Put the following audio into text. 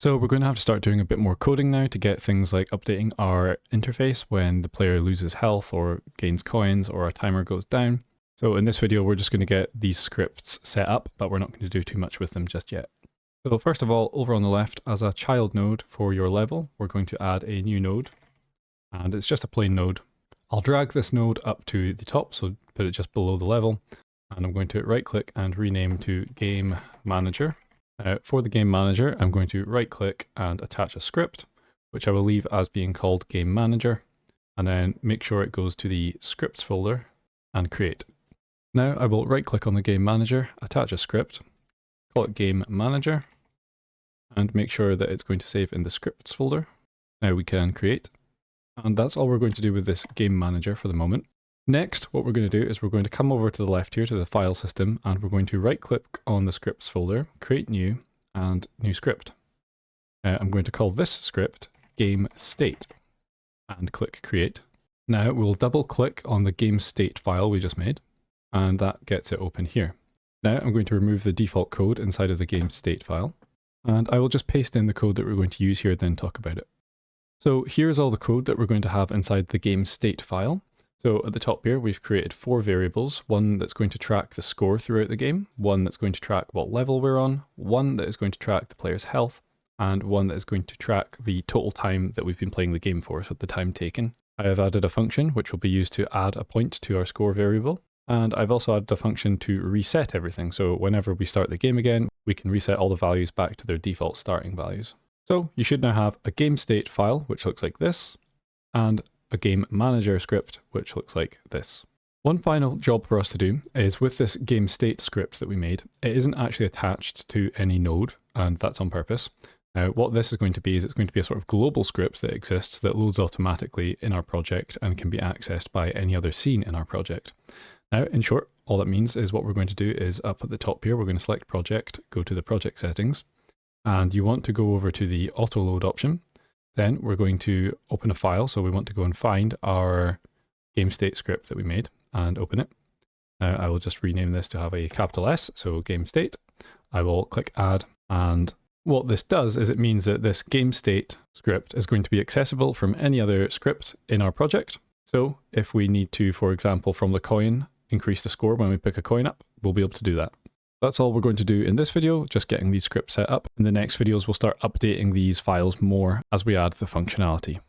So we're going to have to start doing a bit more coding now to get things like updating our interface when the player loses health or gains coins or a timer goes down. So in this video, we're just going to get these scripts set up, but we're not going to do too much with them just yet. So first of all, over on the left, as a child node for your level, we're going to add a new node, and it's just a plain node. I'll drag this node up to the top, so put it just below the level, and I'm going to right click and rename to Game Manager. For the Game Manager, I'm going to right click and attach a script, which I will leave as being called Game Manager, and then make sure it goes to the scripts folder and create. Now I will right click on the Game Manager, attach a script, call it Game Manager, and make sure that it's going to save in the scripts folder. Now we can create, and that's all we're going to do with this Game Manager for the moment. Next, what we're going to do is we're going to come over to the left here to the file system, and we're going to right click on the scripts folder, create new, and new script. I'm going to call this script game state and click create. Now we'll double click on the game state file we just made, and that gets it open here. Now I'm going to remove the default code inside of the game state file, and I will just paste in the code that we're going to use here, then talk about it. So here's all the code that we're going to have inside the game state file. So at the top here, we've created 4 variables, one that's going to track the score throughout the game, one that's going to track what level we're on, one that is going to track the player's health, and one that is going to track the total time that we've been playing the game for, so the time taken. I have added a function which will be used to add a point to our score variable, and I've also added a function to reset everything, so whenever we start the game again, we can reset all the values back to their default starting values. So you should now have a game state file, which looks like this, and a game manager script, which looks like this. One final job for us to do is with this game state script that we made, it isn't actually attached to any node, and that's on purpose. Now, what this is going to be is it's going to be a sort of global script that exists that loads automatically in our project and can be accessed by any other scene in our project. Now, in short, all that means is what we're going to do is up at the top here, we're going to select project, go to the project settings, and you want to go over to the auto load option. Then we're going to open a file, so we want to go and find our game state script that we made and open it. Now I will just rename this to have a capital S, so game state. I will click add, and what this does is it means that this game state script is going to be accessible from any other script in our project. So if we need to, for example, from the coin, increase the score when we pick a coin up, we'll be able to do that. That's all we're going to do in this video, just getting these scripts set up. In the next videos, we'll start updating these files more as we add the functionality.